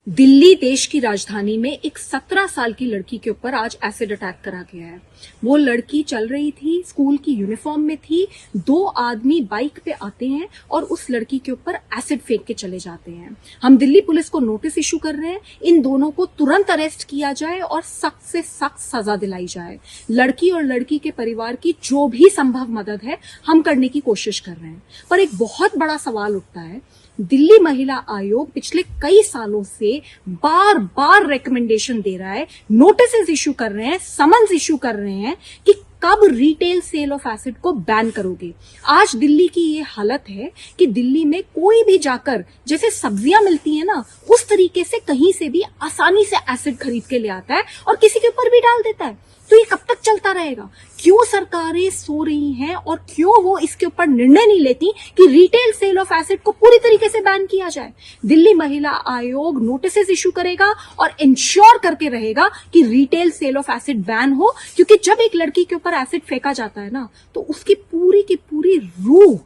दिल्ली देश की राजधानी में एक 17 साल की लड़की के ऊपर आज एसिड अटैक करा गया है। वो लड़की चल रही थी, स्कूल की यूनिफॉर्म में थी। दो आदमी बाइक पे आते हैं और उस लड़की के ऊपर एसिड फेंक के चले जाते हैं। हम दिल्ली पुलिस को नोटिस इशू कर रहे हैं, इन दोनों को तुरंत अरेस्ट किया जाए और सख्त से सख्त सजा दिलाई जाए। लड़की और लड़की के परिवार की जो भी संभव मदद है हम करने की कोशिश कर रहे हैं। पर एक बहुत बड़ा सवाल उठता है, दिल्ली महिला आयोग पिछले कई सालों से बार बार रिकमेंडेशन दे रहा है, नोटिस इशू कर रहे हैं, समन्स इशू कर रहे हैं कि कब रिटेल सेल ऑफ एसिड को बैन करोगे। आज दिल्ली की ये हालत है कि दिल्ली में कोई भी जाकर जैसे सब्जियां मिलती है ना, उस तरीके से कहीं से भी आसानी से एसिड खरीद के ले आता है और किसी के ऊपर भी डाल देता है। तो ये कब तक चलता रहेगा? क्यों सरकारें सो रही हैं और क्यों वो इसके ऊपर निर्णय नहीं लेती कि रिटेल सेल ऑफ एसिड को पूरी तरीके से बैन किया जाए। दिल्ली महिला आयोग नोटिस इशू करेगा और इंश्योर करके रहेगा कि retail sale of acid ban हो, क्योंकि जब एक लड़की के ऊपर एसिड फेंका जाता है ना, तो उसकी पूरी की पूरी रूह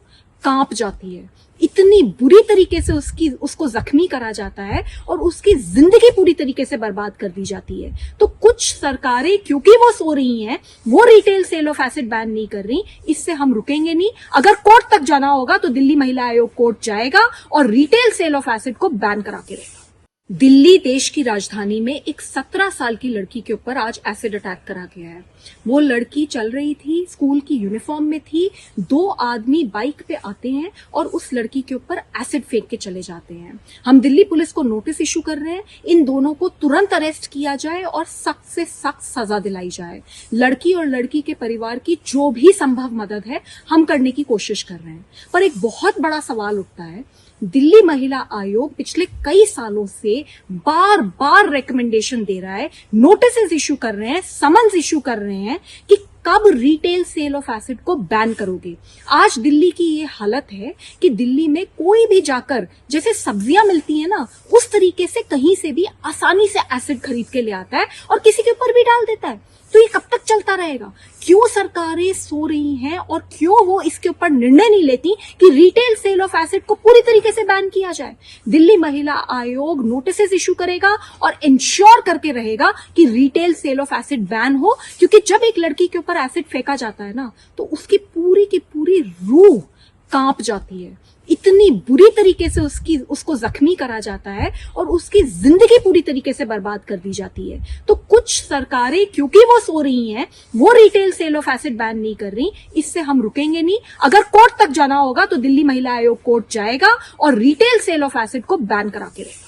कांप जाती है। इतनी बुरी तरीके से उसको जख्मी करा जाता है और उसकी जिंदगी पूरी तरीके से बर्बाद कर दी जाती है। तो कुछ सरकारें क्योंकि वो सो रही हैं, वो retail sale of acid ban नहीं कर रही। इससे हम रुकेंगे नहीं। अगर कोर्ट तक जाना होगा तो दिल्ली महिला आयोग कोर्ट जाएगा और रिटेल सेल ऑफ एसिड को बैन करा के रहेगा। दिल्ली देश की राजधानी में एक 17 साल की लड़की के ऊपर आज एसिड अटैक करा गया है। वो लड़की चल रही थी, स्कूल की यूनिफॉर्म में थी। दो आदमी बाइक पे आते हैं और उस लड़की के ऊपर एसिड फेंक के चले जाते हैं। हम दिल्ली पुलिस को नोटिस इशू कर रहे हैं, इन दोनों को तुरंत अरेस्ट किया जाए और सख्त से सख्त सजा दिलाई जाए। लड़की और लड़की के परिवार की जो भी संभव मदद है हम करने की कोशिश कर रहे हैं। पर एक बहुत बड़ा सवाल उठता है, दिल्ली महिला आयोग पिछले कई सालों से बार बार रिकमेंडेशन दे रहा है, नोटिस इशू कर रहे हैं, समन्स इशू कर रहे हैं कि कब रिटेल सेल ऑफ एसिड को बैन करोगे। आज दिल्ली की ये हालत है कि दिल्ली में कोई भी जाकर जैसे सब्जियां मिलती है ना, उस तरीके से कहीं से भी आसानी से एसिड खरीद के ले आता है और किसी के ऊपर भी डाल देता है। तो ये कब तक चलता रहेगा? क्यों सरकारें सो रही हैं और क्यों वो इसके ऊपर निर्णय नहीं लेती कि रिटेल सेल ऑफ एसिड को पूरी तरीके से बैन किया जाए। दिल्ली महिला आयोग नोटिस इशू करेगा और इंश्योर करके रहेगा कि retail sale of acid ban हो, क्योंकि जब एक लड़की के ऊपर एसिड फेंका जाता है ना, तो उसकी पूरी की पूरी रूह कांप जाती है। इतनी बुरी तरीके से उसको जख्मी करा जाता है और उसकी जिंदगी पूरी तरीके से बर्बाद कर दी जाती है। तो कुछ सरकारें क्योंकि वो सो रही हैं, वो retail sale of acid ban नहीं कर रही। इससे हम रुकेंगे नहीं। अगर कोर्ट तक जाना होगा तो दिल्ली महिला आयोग कोर्ट जाएगा और रिटेल सेल ऑफ एसिड को बैन करा के रहेगा।